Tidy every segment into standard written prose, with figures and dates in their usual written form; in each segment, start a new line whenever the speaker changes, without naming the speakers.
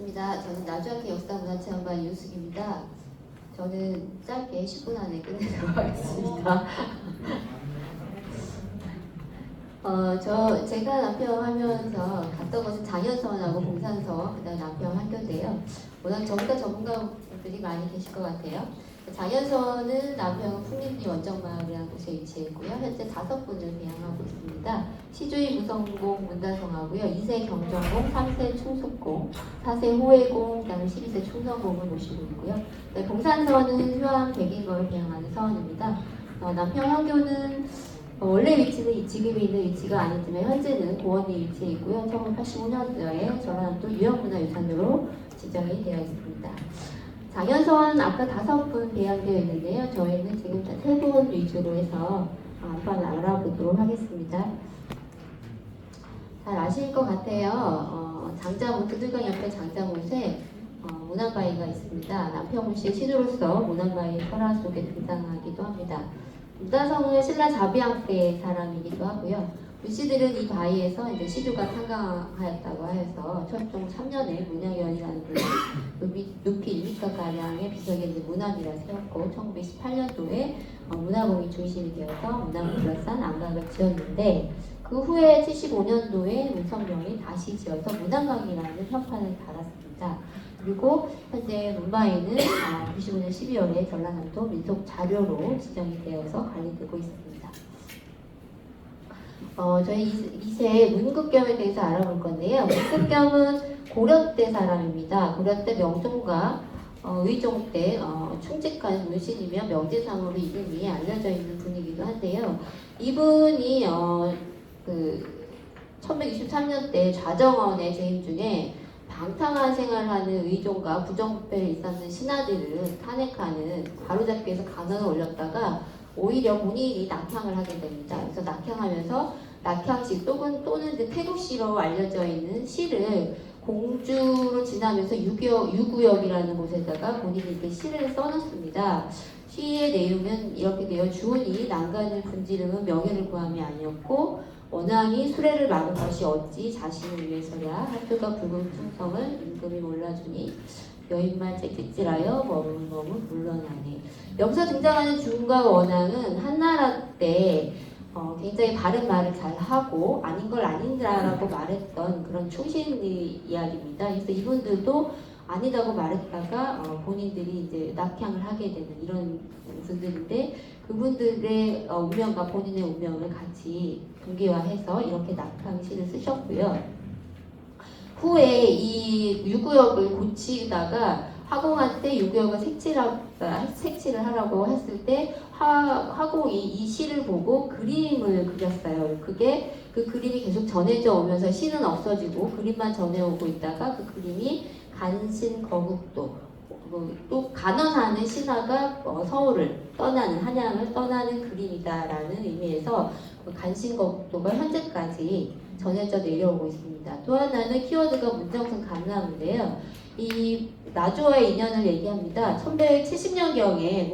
반갑습니다. 저는 나주학회 역사문화체험관 유숙입니다. 저는 짧게 10분 안에 끝내도록 하겠습니다. 제가 남평 하면서 갔던 것은 장현서원하고 봉산서, 그다음 남평 학교인데요. 워낙 저보다 전문가분들이 많이 계실 것 같아요. 장현서는 남평 풍림리 원정마을이라는 곳에 위치해 있고요. 현재 5분을 배양하고 있습니다. 시주의 무성공 문다성하고요. 2세 경정공, 3세 충숙공, 4세 호해공, 그다음에 12세 충성공을 모시고 있고요. 네, 봉산서는 효암 백인걸 배양하는 서원입니다. 남평 학교는 원래 위치는 지금 있는 위치가 아니지만 현재는 고원에 위치해 있고요. 1985년도에 전라남도 유형문화유산으로 지정이 되어 있습니다. 장현서원 아까 5분 배양되어 있는데요. 저희는 지금 3분 위주로 해서 한번 알아보도록 하겠습니다. 잘 아실 것 같아요. 장자문, 두들강 옆에 장자못에 문안바위가 있습니다. 남평군시의 시조로서 문안바위 설화 속에 등장하기도 합니다. 문다성은 신라 자비왕 때 사람이기도 하고요. 문씨들은 이 바위에서 이제 시조가 탄광하였다고 해서 철종 3년에 문양연이라는 분이 높이 1m가량의 비석에 있는 문암이라 세웠고 1918년도에 문화공이 중심이 되어서 문암을 둘러싼 안각을 지었는데 그 후에 75년도에 문성명이 다시 지어서 문암강이라는 현판을 달았습니다. 그리고 현재 문바위는 95년 12월에 전라남도 민속자료로 지정이 되어서 관리되고 있습니다. 저희 2세 문극겸에 대해서 알아볼 건데요. 문극겸은 고려 때 사람입니다. 고려 때 명종과 의종 때 충직한 문신이며 명제상으로 이름이 알려져 있는 분이기도 한데요. 이분이 1123년 때 좌정원의 재임 중에 방탕한 생활하는 의종과 부정부패를 일삼는 신하들을 탄핵하는 바로잡기 위해서 간언을 올렸다가 오히려 본인이 낙향을 하게 됩니다. 그래서 낙향하면서 낙향시 또는 태국시로 알려져 있는 시를 공주로 지나면서 유구역이라는 곳에다가 본인이 이렇게 시를 써놓습니다. 시의 내용은 이렇게 되어 주은이 난간을 분지르면 명예를 구함이 아니었고 원왕이 수레를 막은 것이 어찌 자신을 위해서랴 학교가 붉은 충성을 임금이 몰라주니 여인만 째찔찔하여 머뭇머뭇 물러나니. 여기서 등장하는 주은과 원왕은 한나라 때 굉장히 바른 말을 잘 하고 아닌 걸 아닌다라고 말했던 그런 충신의 이야기입니다. 그래서 이분들도 아니다고 말했다가 본인들이 이제 낙향을 하게 되는 이런 분들인데 그분들의 운명과 본인의 운명을 같이 동기화해서 이렇게 낙향시를 쓰셨고요. 후에 이 유구역을 고치다가 화공한테 유구역을 색칠을 하라고 했을 때 화공이 이 시를 보고 그림을 그렸어요. 그게 그 그림이 계속 전해져 오면서 시는 없어지고 그림만 전해오고 있다가 그 그림이 간신거국도 또 간언하는 신하가 서울을 떠나는 한양을 떠나는 그림이다라는 의미에서 간신거국도가 현재까지 전해져 내려오고 있습니다. 또 하나는 키워드가 문정승 감나무인데요. 이 나주와의 인연을 얘기합니다. 1170년경에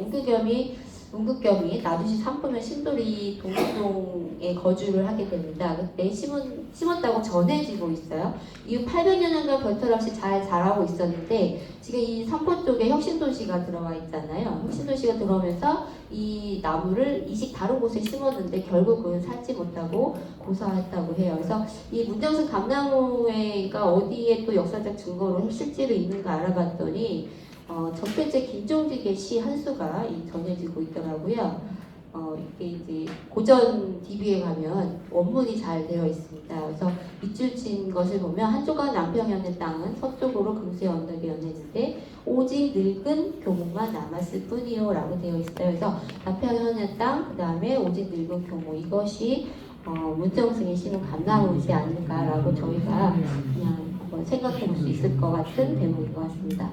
문극겸이 나주시 삼포면 신도리 동동에 거주를 하게 됩니다. 그때 심었다고 전해지고 있어요. 이후 800년간 별탈 없이 잘 자라고 있었는데 지금 이 삼포 쪽에 혁신도시가 들어와 있잖아요. 혁신도시가 들어오면서 이 나무를 이식 다른 곳에 심었는데 결국은 살지 못하고 고사했다고 해요. 그래서 이 문정승 감나무가 어디에 또 역사적 증거로 실제로 있는가 알아봤더니 전편제 김종직의 시 한 수가 전해지고 있더라고요. 이게 이제 고전 DB에 가면 원문이 잘 되어 있습니다. 그래서 밑줄 친 것을 보면 한조가 남평현의 땅은 서쪽으로 금수의 언덕에 연해지되 오직 늙은 교모만 남았을 뿐이요 라고 되어 있어요. 그래서 남평현의 땅, 그 다음에 오직 늙은 교모, 이것이 문정승이 심은 감나무이지 않을까라고 저희가 그냥 한번 생각해 볼 수 있을 것 같은 대목인 것 같습니다.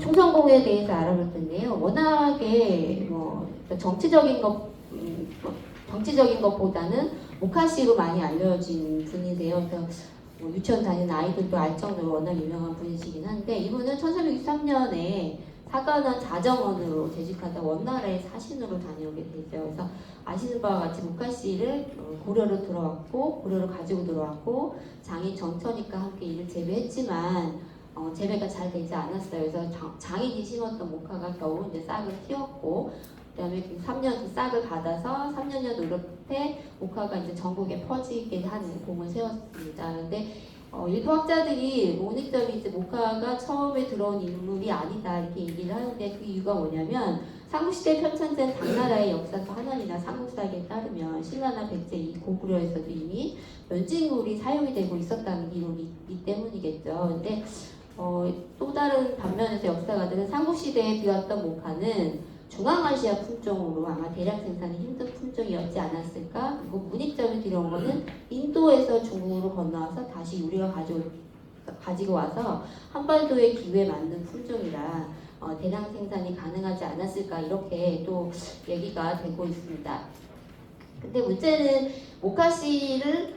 충성공에 대해서 알아볼 텐데요. 워낙에 정치적인 것보다는 목화시로 많이 알려진 분이세요. 그래서 뭐 유치원 다니는 아이들도 알 정도로 워낙 유명한 분이시긴 한데, 이분은 1363년에 사관원 자정원으로 재직하다 원나라의 사신으로 다녀오게 되죠. 그래서 아시는 바와 같이 모카씨를 고려로 들어왔고, 고려를 가지고 들어왔고, 장인 정천익과 함께 이를 재배했지만 재배가 잘 되지 않았어요. 그래서 장인이 심었던 모카가 겨우 이제 싹을 틔웠고, 그다음에 그 3년 그 싹을 받아서 3년여 노릇해 모카가 이제 전국에 퍼지게 하는 공을 세웠습니다. 근데 일부 학자들이 오닉점이 이제 모카가 처음에 들어온 인물이 아니다 이렇게 얘기를 하는데, 그 이유가 뭐냐면 삼국시대 편찬된 당나라의 역사서 하나이나 삼국사기에 따르면 신라나 백제 이 고구려에서도 이미 면직물이 사용이 되고 있었다는 기록이 있기 때문이겠죠. 근데 또 다른 반면에서 역사가들은 삼국시대에 비웠던 모카는 중앙아시아 품종으로 아마 대량 생산이 힘든 품종이었지 않았을까? 그리고 문익점이 들여온 거는 인도에서 중국으로 건너와서 다시 우리가 가지고 와서 한반도의 기후에 맞는 품종이라 대량 생산이 가능하지 않았을까? 이렇게 또 얘기가 되고 있습니다. 근데 문제는 모카씨를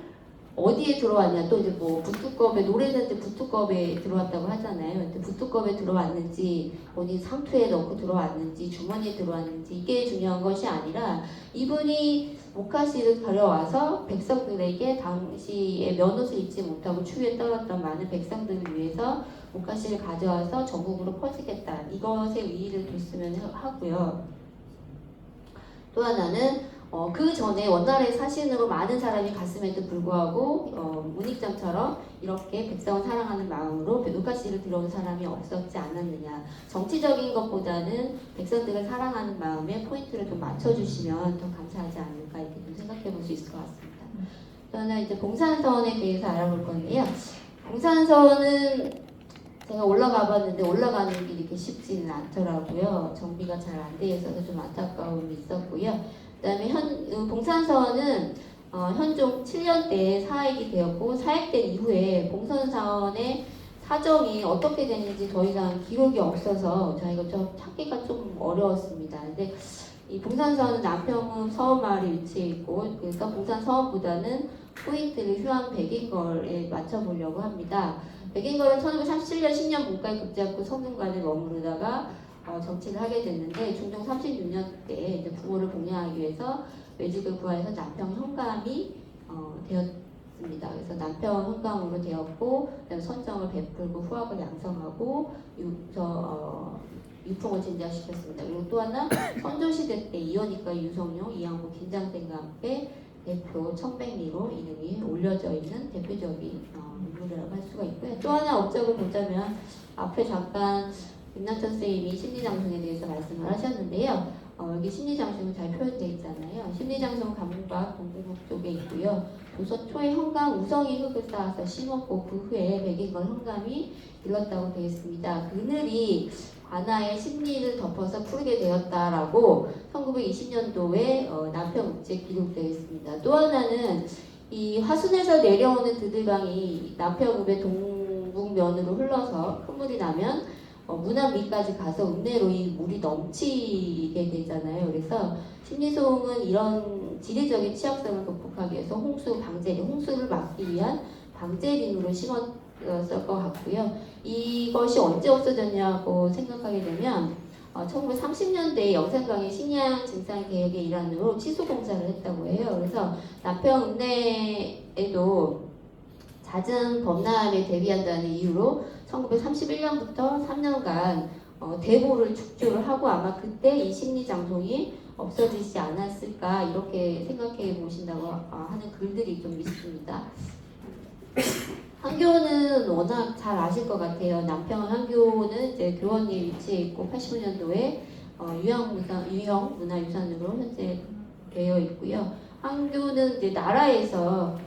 어디에 들어왔냐, 또 이제 뭐 부뚜껑에 노래는 때 부뚜껑에 들어왔다고 하잖아요. 근데 부뚜껑에 들어왔는지 본인 상투에 넣고 들어왔는지 주머니에 들어왔는지 이게 중요한 것이 아니라, 이분이 모카씨를 데려와서 백성들에게 당시에 면옷을 입지 못하고 추위에 떨었던 많은 백성들을 위해서 모카씨를 가져와서 전국으로 퍼지겠다, 이것에 의의를 뒀으면 하고요. 또 하나는 그 전에 원나라의 사신으로 많은 사람이 갔음에도 불구하고 문익점처럼 이렇게 백성을 사랑하는 마음으로 모카씨를 들어온 사람이 없었지 않았느냐. 정치적인 것보다는 백성들을 사랑하는 마음에 포인트를 좀 맞춰주시면 더 감사하지 않을까, 이렇게 좀 생각해 볼 수 있을 것 같습니다. 저는 이제 봉산선에 대해서 알아볼 건데요. 봉산선은 제가 올라가 봤는데 올라가는 길이 이렇게 쉽지는 않더라고요. 정비가 잘 안 돼 있어서 좀 안타까움이 있었고요. 그다음에 봉산선은 현종 7년대에 사액이 되었고, 사액된 이후에 봉선선의 사정이 어떻게 됐는지 더 이상 기록이 없어서 저희가 좀 찾기가 좀 어려웠습니다. 근데 이 봉산선은 남평읍 서원마을에 위치해 있고, 그래서 봉산서원보다는 포인트를 휴안 백인걸에 맞춰보려고 합니다. 백인걸은 1937년 10년 문과에 급제하고 성균관에 머무르다가 정치를 하게 됐는데, 중종 36년 때 이제 부모를 복양하기 위해서 외직을 구하여서 남평 현감이 되었습니다. 그래서 남평 현감으로 되었고, 그다음에 선정을 베풀고 후학을 양성하고 유풍을 진작시켰습니다. 그리고 또 하나, 선조시대 때 이원희과 유성룡, 이양복, 김장땡과 함께 대표 청백리로 이름이 올려져 있는 대표적인 인물이라고 할 수가 있고요. 또 하나 업적을 보자면, 앞에 잠깐 김남천 선생님이 심리장성에 대해서 말씀을 하셨는데요. 여기 심리장성은 잘 표현되어 있잖아요. 심리장성 가문과 동부국 쪽에 있고요. 조선 초에 현감 우성이 흙을 쌓아서 심었고, 그 후에 백인걸 현감이 일렀다고 되어 있습니다. 그늘이 관아의 심리를 덮어서 푸르게 되었다라고 1920년도에 남편국지에 기록되어 있습니다. 또 하나는 이 화순에서 내려오는 드들강이 남평읍의 동북면으로 흘러서 큰 물이 나면 문안 밑까지 가서 읍내로 이 물이 넘치게 되잖아요. 그래서 심리소음은 이런 지리적인 취약성을 극복하기 위해서 홍수를 막기 위한 방제림으로 심었을 것 같고요. 이것이 언제 없어졌냐고 생각하게 되면 1930년대에 영산강의 식량 증산 계획의 일환으로 치수 공사를 했다고 해요. 그래서 남평 읍내에도 잦은 범람에 대비한다는 이유로 1931년부터 3년간 대보를 축조를 하고, 아마 그때 이 심리장송이 없어지지 않았을까, 이렇게 생각해 보신다고 하는 글들이 좀 있습니다. 한교는 워낙 잘 아실 것 같아요. 남평 한교는 이제 교원리에 위치해 있고 85년도에 유형 문화유산으로 현재 되어 있고요. 한교는 이제 나라에서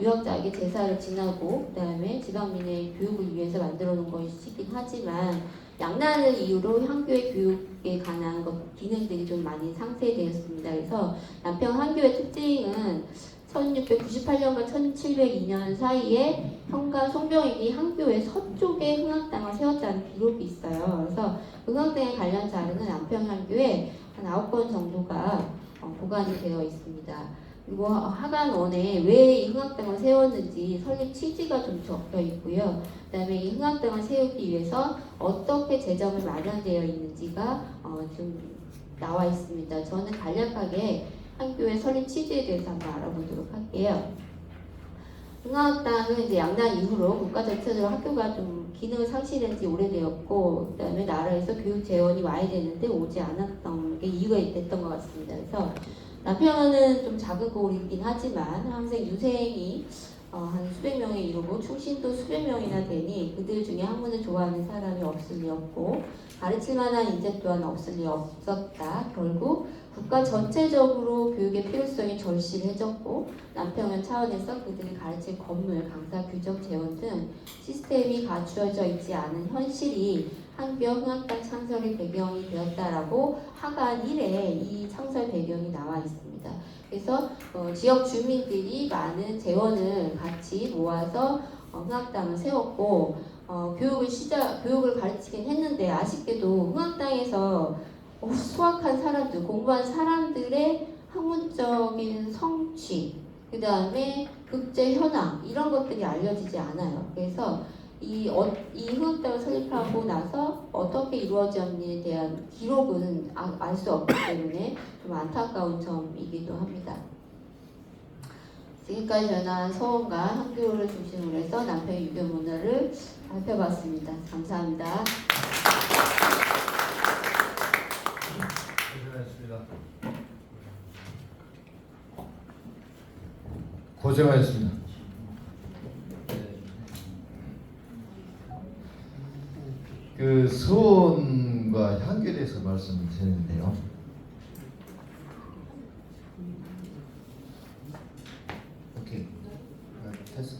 유학자에게 제사를 지나고 그다음에 지방민의 교육을 위해서 만들어 놓은 것이긴 하지만, 양난을 이유로 한교의 교육에 관한 기능들이 좀 많이 상쇄되었습니다. 그래서 남평 한교의 특징은 1698년과 1702년 사이에 현가 송병익이 한교의 서쪽에 흥학당을 세웠다는 기록이 있어요. 그래서 흥학당에 관련 자료는 남평 한교에 한 9권 정도가 보관이 되어 있습니다. 그리고 하관원에 왜 이 흥학당을 세웠는지 설립 취지가 좀 적혀 있고요. 그다음에 이 흥학당을 세우기 위해서 어떻게 재정을 마련되어 있는지가 좀 나와 있습니다. 저는 간략하게 학교의 설립 취지에 대해서 한번 알아보도록 할게요. 흥학당은 이제 양난 이후로 국가 전체적으로 학교가 좀 기능을 상실한 지 오래되었고, 그다음에 나라에서 교육 재원이 와야 되는데 오지 않았던 게 이유가 됐던 것 같습니다. 그래서 남편은 좀 작은 고을이긴 하지만 학생 유생이 한 수백 명에 이르고 충신도 수백 명이나 되니 그들 중에 학문을 좋아하는 사람이 없을 리 없고 가르칠 만한 인재 또한 없을 리 없었다. 결국 국가 전체적으로 교육의 필요성이 절실해졌고 남평원 차원에서 그들이 가르칠 건물, 강사, 규정, 재원 등 시스템이 갖추어져 있지 않은 현실이 한교 흥학당 창설의 배경이 되었다라고 하관 1에 이 창설 배경이 나와 있습니다. 그래서 지역 주민들이 많은 재원을 같이 모아서 흥학당을 세웠고 교육을 가르치긴 했는데 아쉽게도 흥학당에서 수학한 사람들, 공부한 사람들의 학문적인 성취, 그 다음에 국제 현황 이런 것들이 알려지지 않아요. 그래서 이 흥학당을 설립하고 나서 어떻게 이루어졌는지에 대한 기록은 알 수 없기 때문에 좀 안타까운 점이기도 합니다. 지금까지 저는 서원과 한교를 중심으로 해서 남평의 유교 문화를 살펴봤습니다. 감사합니다.
고생하셨습니다. 그 서원과 향교에 대해서 말씀드리는데요. 오케이, 됐어.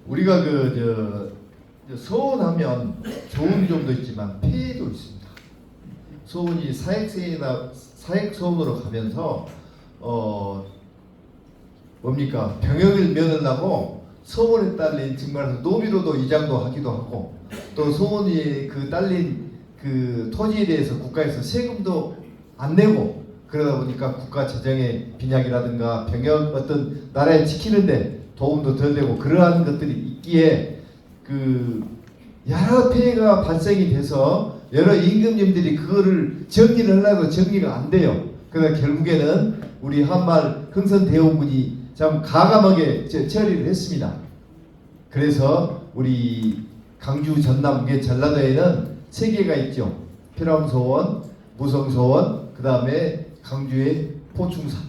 우리가 서원하면 좋은 점도 있지만 폐해도 있습니다. 서원이 사ек서원으로 가면서 뭡니까? 병역을 면하려고 서원에 딸린 정말 노비로도 이장도 하기도 하고 또 서원이 그 딸린 그 토지에 대해서 국가에서 세금도 안 내고 그러다 보니까 국가 재정의 빈약이라든가 병역 어떤 나라에 지키는데 도움도 덜 되고 그러한 것들이 있기에 그 여러 폐해가 발생이 돼서 여러 임금님들이 그거를 정리를 하려고 정리가 안 돼요. 그러나 결국에는 우리 한말 흥선대원군이 참 가감하게 처리를 했습니다. 그래서 우리 강주 전남 전라도에는 3개가 있죠. 필암소원, 무성소원, 그 다음에 강주의 포충산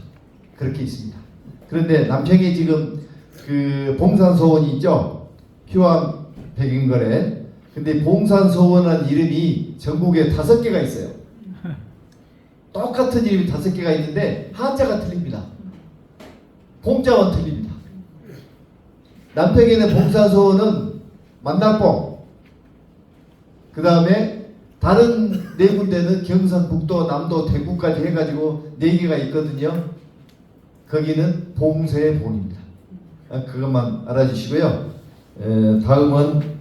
그렇게 있습니다. 그런데 남평에 지금 그 봉산소원이 있죠. 휴암 백인거래. 근데 봉산소원은 이름이 전국에 5개가 있어요. 똑같은 이름이 5개가 있는데 한자가 틀립니다. 봉자만 틀립니다. 남평에는 봉산소원은 만날봉, 그 다음에 다른 4군데는 경상북도, 남도, 대구까지 해가지고 4개가 있거든요. 거기는 봉쇄본입니다. 그것만 알아주시고요. 다음은